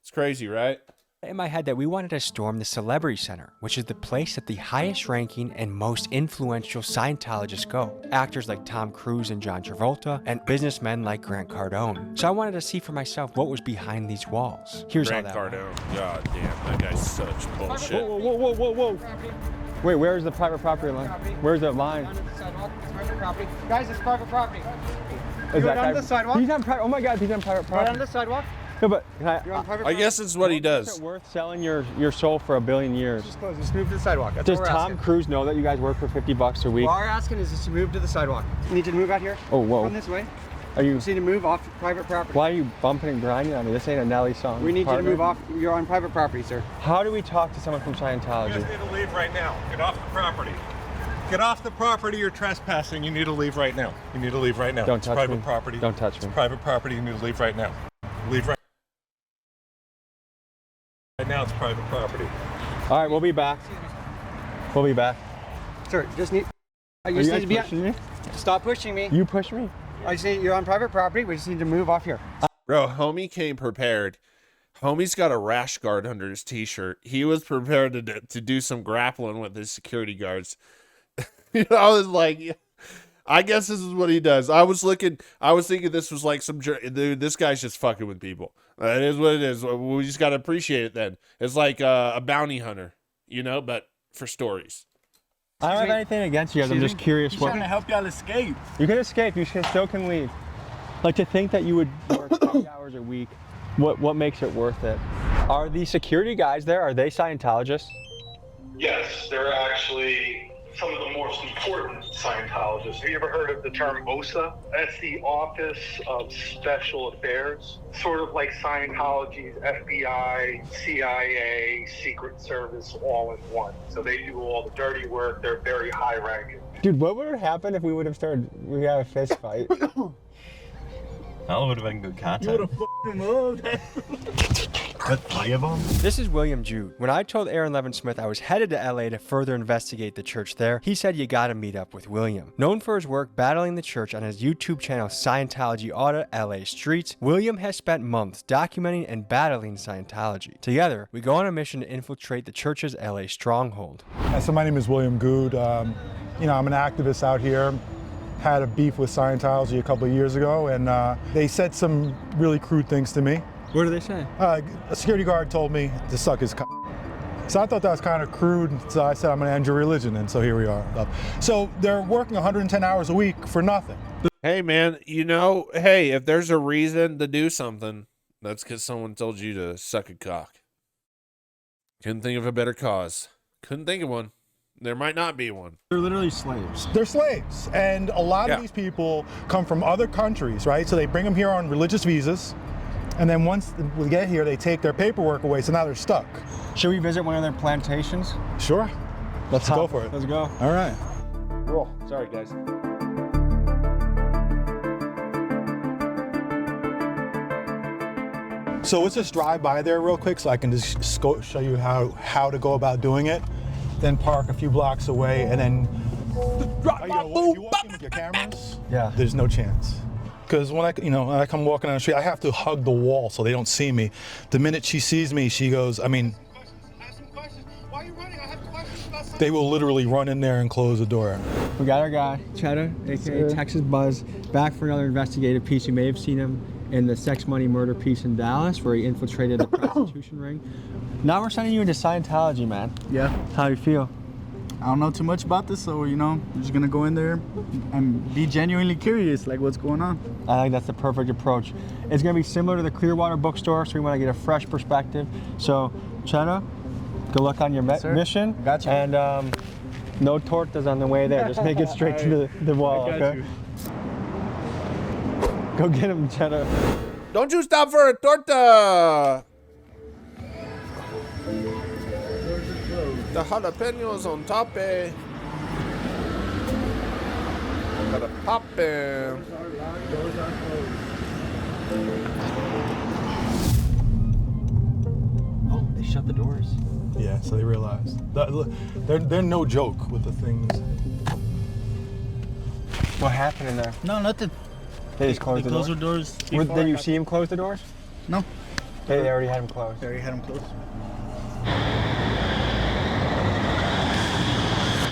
It's crazy, right? In my head that we wanted to storm the Celebrity Center, which is the place that the highest ranking and most influential Scientologists go. Actors like Tom Cruise and John Travolta, and businessmen like Grant Cardone. So I wanted to see for myself what was behind these walls. Here's Grant how that Cardone. God damn, that guy's such bullshit. Whoa. Wait, where's the private property line? Where's the line? Private property. Guys, it's private property. Is that on the sidewalk? He's on private. Oh my God, he's on private property. Right on the sidewalk? No, but You're on private I guess it's what he does. Is it worth selling your soul for $1 billion years? Just close. Just move to the sidewalk. That's Does what we're Tom asking. Cruise know that you guys work for $50 a week? What we're asking is just to move to the sidewalk. You need to move out here. Oh, whoa. Come this way. Are you? just need to move off private property. Why are you bumping and grinding on me? This ain't a Nelly song. We need partner. you to move off. You're on private property, sir. How do we talk to someone from Scientology? You guys need to leave right now. Get off the property. Get off the property. You're trespassing. You need to leave right now. You need to leave right now. Don't it's touch private me. property. Don't touch me. It's private property. You need to leave right now. Leave right now. It's private property. All right, we'll be back. We'll be back. Sir, just need. I Are just you need to be. guys pushing me? Stop pushing me. You push me. I just need. You're on private property. We just need to move off here. Bro, homie came prepared. Homie's got a rash guard under his t-shirt. He was prepared to do some grappling with his security guards. You know, I was like, I guess this is what he does. I was thinking this was like some dude. This guy's just fucking with people. It is what it is. We just gotta appreciate it. Then it's like a bounty hunter, you know, but for stories. I don't have anything against you guys. I'm just curious. He's trying to help y'all escape. You can escape. You still can leave. Like, to think that you would work 30 hours a week, what makes it worth it? Are the security guys there, are they Scientologists? Yes, they're actually some of the most important Scientologists. Have you ever heard of the term OSA? That's the Office of Special Affairs. Sort of like Scientology's FBI, CIA, Secret Service all in one. So they do all the dirty work. They're very high ranking. Dude, what would have happened if we would have we had a fist fight? That would have been good content. You would have fucked him up. With 3 of them? This is William Jude. When I told Aaron Levin-Smith I was headed to LA to further investigate the church there, he said you gotta meet up with William. Known for his work battling the church on his YouTube channel Scientology Audit LA Streets, William has spent months documenting and battling Scientology. Together, we go on a mission to infiltrate the church's LA stronghold. So my name is William Jude. You know, I'm an activist out here. Had a beef with Scientology a couple of years ago, and they said some really crude things to me. What did they say? A security guard told me to suck his c***. So I thought that was kind of crude, so I said I'm going to end your religion, and so here we are. So they're working 110 hours a week for nothing. Hey, man, you know, hey, if there's a reason to do something, that's because someone told you to suck a cock. Couldn't think of a better cause. Couldn't think of one. There might not be one. They're literally slaves. They're slaves. And a lot of these people come from other countries, right? So they bring them here on religious visas. And then once we get here, they take their paperwork away, so now they're stuck. Should we visit one of their plantations? Sure. Let's go for it. Let's go. All right. Cool. Sorry, guys. So let's just drive by there real quick so I can just show you how to go about doing it. Then park a few blocks away, and then if you walk in with your cameras, there's no chance. Because when I come walking down the street, I have to hug the wall so they don't see me. The minute she sees me, she goes, they will literally run in there and close the door. We got our guy, Cheddar, aka Texas Buzz, back for another investigative piece. You may have seen him in the sex, money, murder piece in Dallas, where he infiltrated the prostitution ring. Now we're sending you into Scientology, man. Yeah. How do you feel? I don't know too much about this, so, you know, we're just gonna go in there and be genuinely curious, like what's going on. I think that's the perfect approach. It's gonna be similar to the Clearwater bookstore, so we wanna get a fresh perspective. So, Cheddar, good luck on your mission. Gotcha. And no tortas on the way there. Just make it straight to the wall, okay? You. Go get him, Cheddar. Don't you stop for a torta! The jalapenos on top, eh? Gotta pop it. Oh, they shut the doors. Yeah, so they realized. They're no joke with the things. What happened in there? No, nothing. They just closed the doors? Closed the doors. Did you see him close the doors? No. They already had him closed. They already had him closed.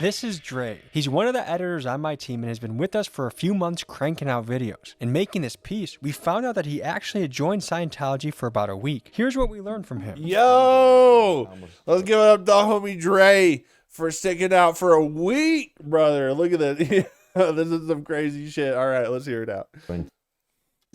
This is Dre. He's one of the editors on my team and has been with us for a few months cranking out videos. In making this piece, we found out that he actually had joined Scientology for about a week. Here's what we learned from him. Yo! Let's give it up to homie Dre for sticking out for a week, brother. Look at that. This is some crazy shit. All right, let's hear it out.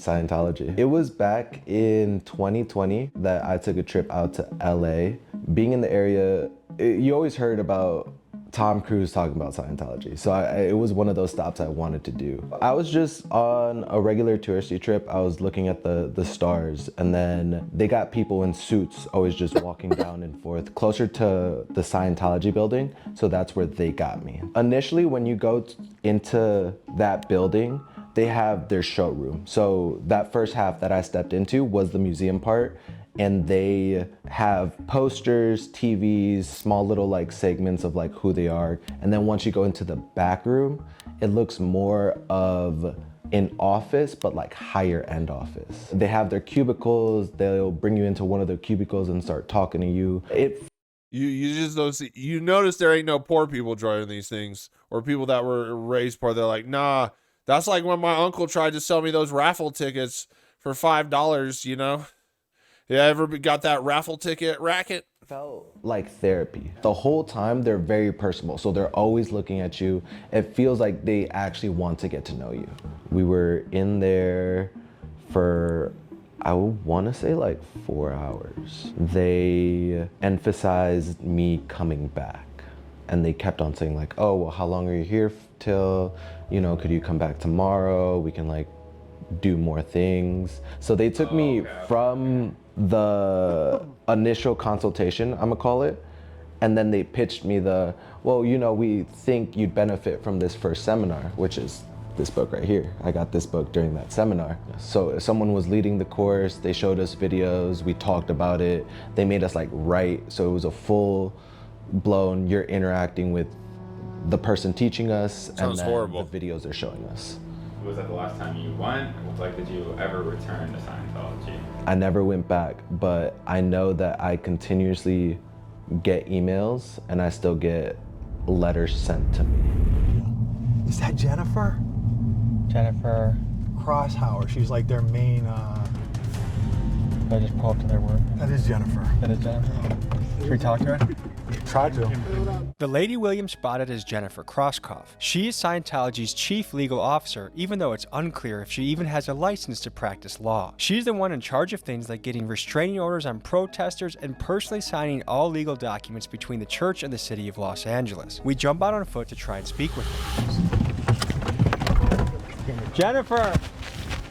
Scientology. It was back in 2020 that I took a trip out to LA. Being in the area, you always heard about Tom Cruise talking about Scientology. So it was one of those stops I wanted to do. I was just on a regular touristy trip. I was looking at the stars, and then they got people in suits always just walking down and forth closer to the Scientology building. So that's where they got me. Initially, when you go into that building, they have their showroom. So that first half that I stepped into was the museum part, and they have posters, TVs, small little like segments of like who they are. And then once you go into the back room, it looks more of an office, but like higher end office. They have their cubicles, they'll bring you into one of their cubicles and start talking to you. You just don't see, you notice there ain't no poor people driving these things, or people that were raised poor. They're like, nah, that's like when my uncle tried to sell me those raffle tickets for $5, you know? Yeah, ever got that raffle ticket racket? Felt like therapy. The whole time they're very personal, so they're always looking at you. It feels like they actually want to get to know you. We were in there for, I want to say like 4 hours. They emphasized me coming back, and they kept on saying like, oh, well, how long are you here till? You know, could you come back tomorrow? We can like do more things. So they took me from the initial consultation, I'm gonna call it, and then they pitched me the, well, you know, we think you'd benefit from this first seminar, which is this book right here. I got this book during that seminar. So someone was leading the course, they showed us videos, we talked about it, they made us like write, so it was a full blown, you're interacting with the person teaching us. Sounds and then horrible. The videos they're showing us. Was that the last time you went? Like, did you ever return to Scientology? I never went back, but I know that I continuously get emails and I still get letters sent to me. Is that Jennifer? Jennifer. Crosshauer. She's like their main. I just pull up to their work. That is Jennifer. That is Jennifer. Should we talk to her? Try to. The lady William spotted is Jennifer Krauskopf. She is Scientology's chief legal officer, even though it's unclear if she even has a license to practice law. She's the one in charge of things like getting restraining orders on protesters and personally signing all legal documents between the church and the city of Los Angeles. We jump out on foot to try and speak with her. Jennifer,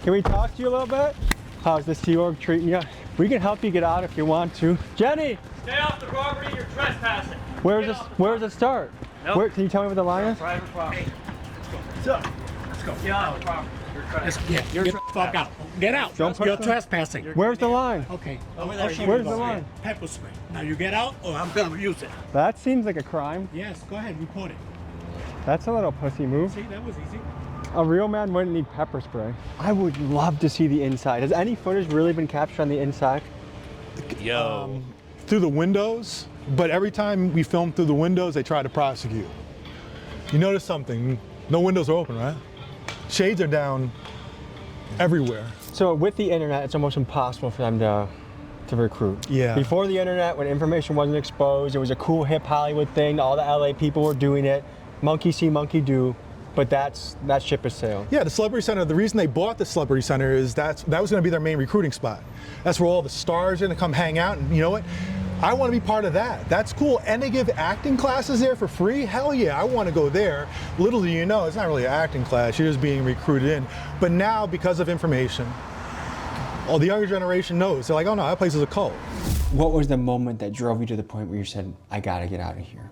can we talk to you a little bit? How's the Sea Org treating you? We can help you get out if you want to. Jenny! Stay off the property, you're trespassing. Where does it start? Nope. Where, can you tell me where the line is? Private property. Let's go. Let's go. Get out of the property. You're trespassing. Yeah, get the fuck out. Get out. You're trespassing. Where's the line? Okay. Where's the line? Pepper spray. Now you get out or I'm gonna use it. That seems like a crime. Yes, go ahead, report it. That's a little pussy move. See, that was easy. A real man wouldn't need pepper spray. I would love to see the inside. Has any footage really been captured on the inside? Yo. Through the windows, but every time we film through the windows, they try to prosecute. You notice something, no windows are open, right? Shades are down everywhere. So with the internet, it's almost impossible for them to recruit. Yeah. Before the internet, when information wasn't exposed, it was a cool hip Hollywood thing. All the LA people were doing it. Monkey see, monkey do. But that ship has sailed. Yeah, the Celebrity Center, the reason they bought the Celebrity Center is that was gonna be their main recruiting spot. That's where all the stars are gonna come hang out, and you know what? I wanna be part of that. That's cool, and they give acting classes there for free? Hell yeah, I wanna go there. Little do you know, it's not really an acting class, you're just being recruited in. But now, because of information, all the younger generation knows. They're like, oh no, that place is a cult. What was the moment that drove you to the point where you said, I gotta get out of here?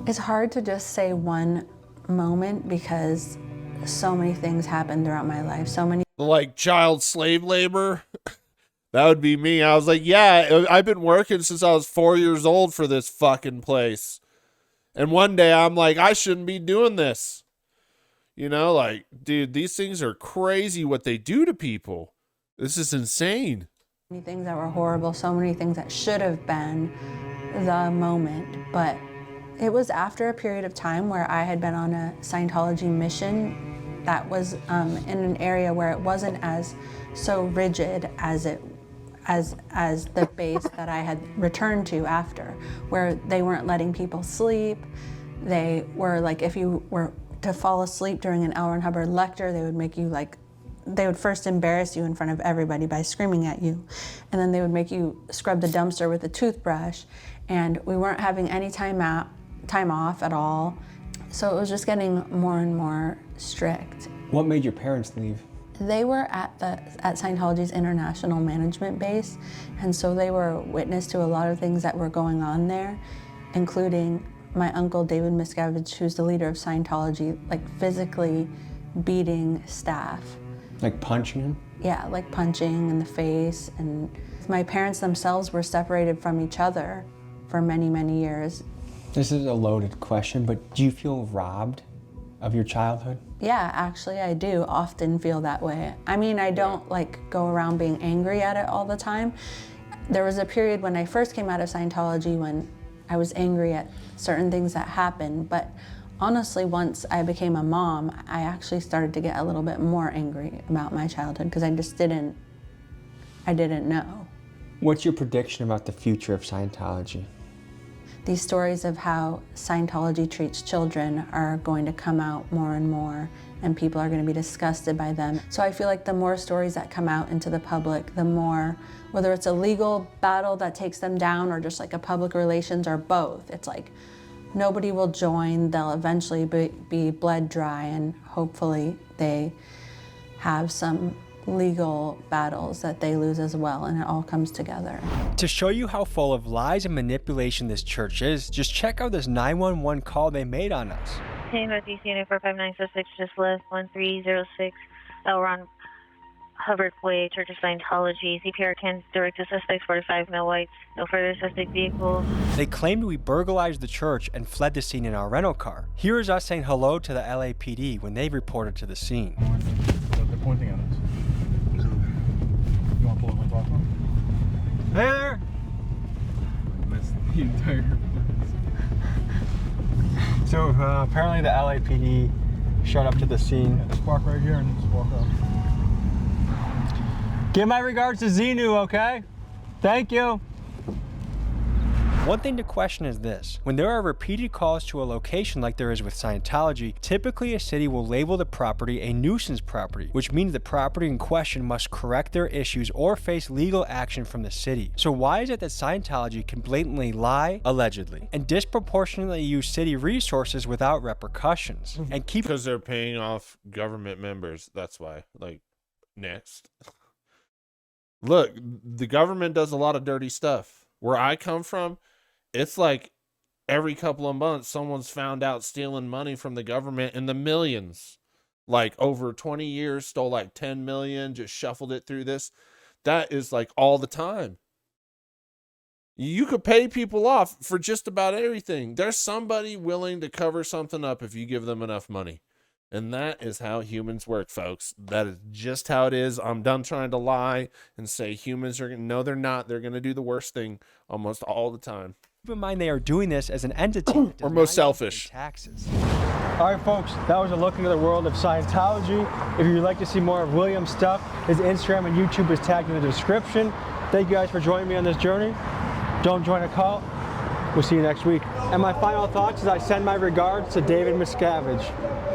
It's hard to just say one moment because so many things happened throughout my life. So many like child slave labor. That would be me. I was like, yeah, I've been working since I was 4 years old for this fucking place. And one day I'm like, I shouldn't be doing this. You know, like, dude, these things are crazy what they do to people. This is insane. many things that were horrible, so many things that should have been the moment. But it was after a period of time where I had been on a Scientology mission that was in an area where it wasn't as so rigid as the base that I had returned to after, where they weren't letting people sleep. They were like, if you were to fall asleep during an L. Ron Hubbard lecture, they would make you they would first embarrass you in front of everybody by screaming at you, and then they would make you scrub the dumpster with a toothbrush, and we weren't having any time off at all. So it was just getting more and more strict. What made your parents leave? They were at Scientology's international management base, and so they were witness to a lot of things that were going on there, including my uncle David Miscavige, who's the leader of Scientology, like physically beating staff. Like punching him? Yeah, like punching in the face. And my parents themselves were separated from each other for many, many years. This is a loaded question, but do you feel robbed of your childhood? Yeah, actually I do often feel that way. I mean, I don't like go around being angry at it all the time. There was a period when I first came out of Scientology when I was angry at certain things that happened, but honestly, once I became a mom, I actually started to get a little bit more angry about my childhood because I didn't know. What's your prediction about the future of Scientology? These stories of how Scientology treats children are going to come out more and more, and people are going to be disgusted by them. So I feel like the more stories that come out into the public, the more, whether it's a legal battle that takes them down or just like a public relations or both, it's like nobody will join. They'll eventually be bled dry, and hopefully they have some legal battles that they lose as well, and it all comes together. To show you how full of lies and manipulation this church is, just check out this 911 call they made on us. Hey, Northeast Unit 45906, just left 1306 Elron Hubbard Way, Church of Scientology. CPR can direct to suspects 45 male whites. No further suspect vehicles. They claimed we burglarized the church and fled the scene in our rental car. Here is us saying hello to the LAPD when they reported to the scene. They're pointing at us. You want to pull up my talk phone? Hey there! That's the entire. So apparently the LAPD showed up to the scene. Yeah, just park right here and just walk up. Give my regards to Xenu, okay? Thank you. One thing to question is this. When there are repeated calls to a location like there is with Scientology, typically a city will label the property a nuisance property, which means the property in question must correct their issues or face legal action from the city. So why is it that Scientology can blatantly lie, allegedly, and disproportionately use city resources without repercussions? And keep— because they're paying off government members. That's why. Like, next. Look, the government does a lot of dirty stuff. Where I come from, it's like every couple of months someone's found out stealing money from the government in the millions. Like over 20 years, stole like 10 million, just shuffled it through this. That is like all the time. You could pay people off for just about everything. There's somebody willing to cover something up if you give them enough money. And that is how humans work, folks. That is just how it is. I'm done trying to lie and say humans are going to... No, they're not. They're going to do the worst thing almost all the time. Keep in mind they are doing this as an entity. Or most selfish. Taxes. All right, folks, that was a look into the world of Scientology. If you'd like to see more of William's stuff, his Instagram and YouTube is tagged in the description. Thank you guys for joining me on this journey. Don't join a cult. We'll see you next week. And my final thoughts is I send my regards to David Miscavige.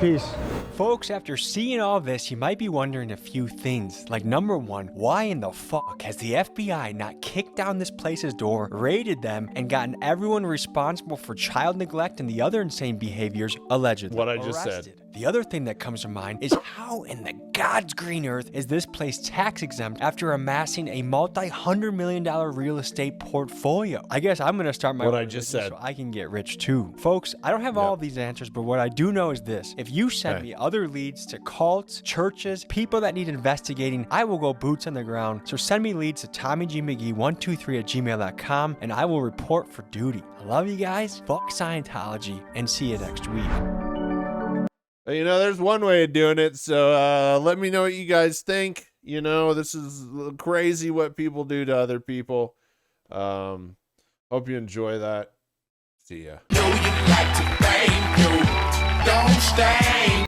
Peace. Folks, after seeing all this, you might be wondering a few things. Like, number one, why in the fuck has the FBI not kicked down this place's door, raided them, and gotten everyone responsible for child neglect and the other insane behaviors allegedly what I just arrested? said. The other thing that comes to mind is how in the God's green earth is this place tax exempt after amassing a multi-$100-million real estate portfolio? I guess I'm going to start my what I just said so I can get rich too. Folks, I don't have all of these answers, but what I do know is this. If you send me other leads to cults, churches, people that need investigating, I will go boots on the ground. So send me leads to TommyGMcGee123@gmail.com and I will report for duty. I love you guys. Fuck Scientology and see you next week. You know, there's one way of doing it, so let me know what you guys think. You know, this is crazy what people do to other people. Hope you enjoy that. See ya.